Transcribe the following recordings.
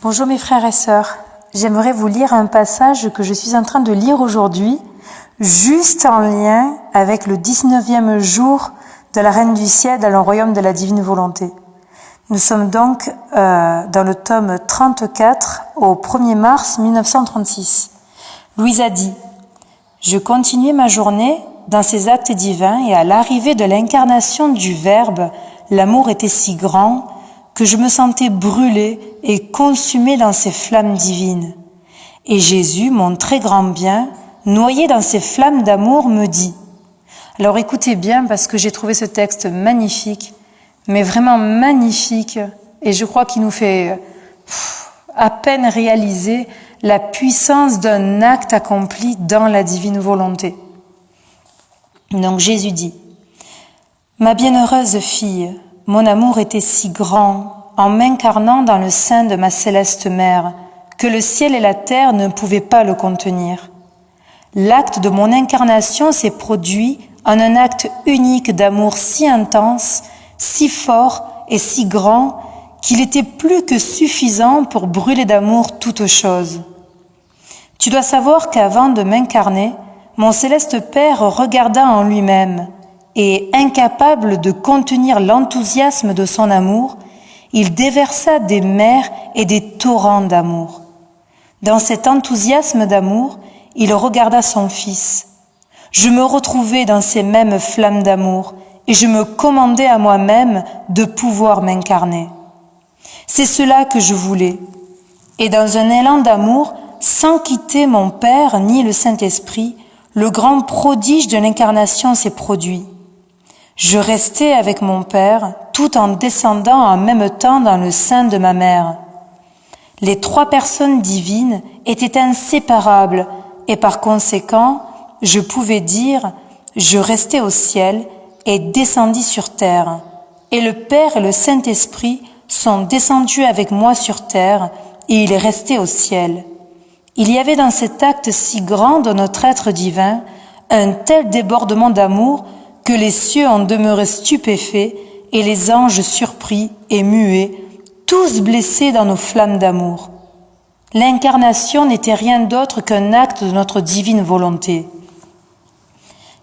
Bonjour mes frères et sœurs, j'aimerais vous lire un passage que je suis en train de lire aujourd'hui, juste en lien avec le 19e jour de la Reine du Ciel dans le royaume de la divine volonté. Nous sommes donc dans le tome 34 au 1er mars 1936. Louise a dit « Je continuais ma journée dans ces actes divins et à l'arrivée de l'incarnation du Verbe, l'amour était si grand que je me sentais brûlée et consumée dans ces flammes divines. Et Jésus, mon très grand bien, noyé dans ces flammes d'amour, me dit » Alors écoutez bien parce que j'ai trouvé ce texte magnifique, mais vraiment magnifique, et je crois qu'il nous fait à peine réaliser la puissance d'un acte accompli dans la divine volonté. Donc Jésus dit « Ma bienheureuse fille, mon amour était si grand en m'incarnant dans le sein de ma céleste mère que le ciel et la terre ne pouvaient pas le contenir. L'acte de mon incarnation s'est produit en un acte unique d'amour si intense, si fort et si grand qu'il était plus que suffisant pour brûler d'amour toute chose. Tu dois savoir qu'avant de m'incarner, mon céleste Père regarda en lui-même et, incapable de contenir l'enthousiasme de son amour, il déversa des mers et des torrents d'amour. Dans cet enthousiasme d'amour, il regarda son Fils. Je me retrouvai dans ces mêmes flammes d'amour et je me commandai à moi-même de pouvoir m'incarner. C'est cela que je voulais. Et dans un élan d'amour, sans quitter mon Père ni le Saint-Esprit, le grand prodige de l'incarnation s'est produit. Je restai avec mon Père, tout en descendant en même temps dans le sein de ma mère. Les trois personnes divines étaient inséparables et par conséquent, je pouvais dire, je restai au ciel et descendis sur terre. Et le Père et le Saint-Esprit sont descendus avec moi sur terre et il est resté au ciel. Il y avait dans cet acte si grand de notre être divin un tel débordement d'amour que les cieux en demeuraient stupéfaits et les anges surpris et muets, tous blessés dans nos flammes d'amour. L'incarnation n'était rien d'autre qu'un acte de notre divine volonté.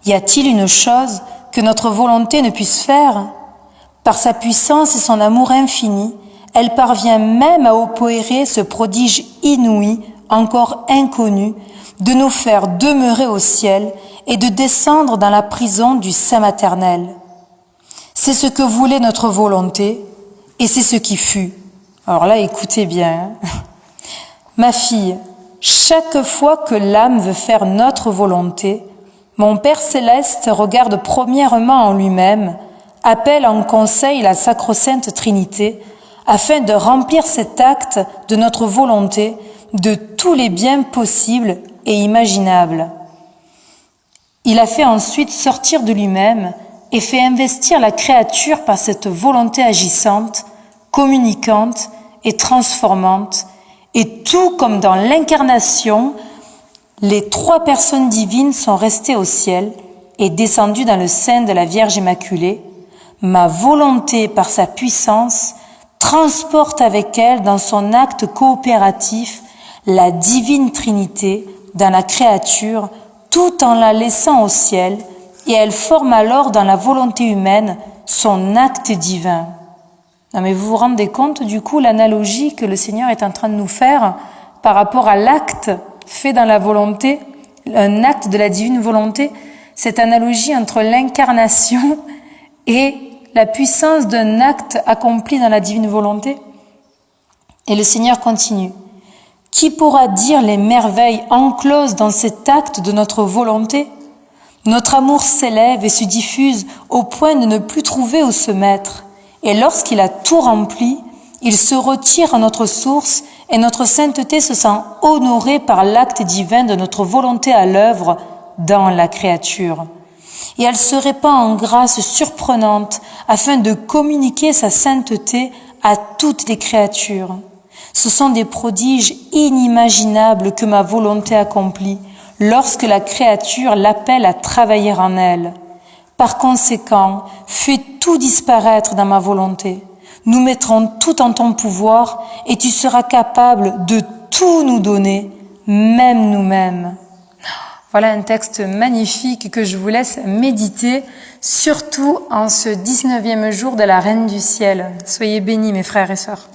Y a-t-il une chose que notre volonté ne puisse faire ? Par sa puissance et son amour infini, elle parvient même à opérer ce prodige inouï, encore inconnu, de nous faire demeurer au ciel et de descendre dans la prison du sein maternel. C'est ce que voulait notre volonté et c'est ce qui fut. Alors là, écoutez bien. Ma fille, chaque fois que l'âme veut faire notre volonté, mon Père céleste regarde premièrement en lui-même, appelle en conseil la sacro-sainte Trinité, afin de remplir cet acte de notre volonté de tous les biens possibles et imaginables. Il a fait ensuite sortir de lui-même et fait investir la créature par cette volonté agissante, communicante et transformante, et tout comme dans l'incarnation, les trois personnes divines sont restées au ciel et descendues dans le sein de la Vierge Immaculée. Ma volonté, par sa puissance, transporte avec elle dans son acte coopératif la divine Trinité dans la créature, tout en la laissant au ciel, et elle forme alors dans la volonté humaine son acte divin. Non mais vous vous rendez compte du coup l'analogie que le Seigneur est en train de nous faire par rapport à l'acte fait dans la volonté, un acte de la divine volonté, cette analogie entre l'incarnation et la puissance d'un acte accompli dans la divine volonté. Et le Seigneur continue. Qui pourra dire les merveilles encloses dans cet acte de notre volonté ? Notre amour s'élève et se diffuse au point de ne plus trouver où se mettre. Et lorsqu'il a tout rempli, il se retire à notre source et notre sainteté se sent honorée par l'acte divin de notre volonté à l'œuvre dans la créature. Et elle se répand en grâce surprenante afin de communiquer sa sainteté à toutes les créatures. Ce sont des prodiges inimaginables que ma volonté accomplit lorsque la créature l'appelle à travailler en elle. Par conséquent, fais tout disparaître dans ma volonté. Nous mettrons tout en ton pouvoir et tu seras capable de tout nous donner, même nous-mêmes. Voilà un texte magnifique que je vous laisse méditer, surtout en ce 19e jour de la Reine du Ciel. Soyez bénis mes frères et sœurs.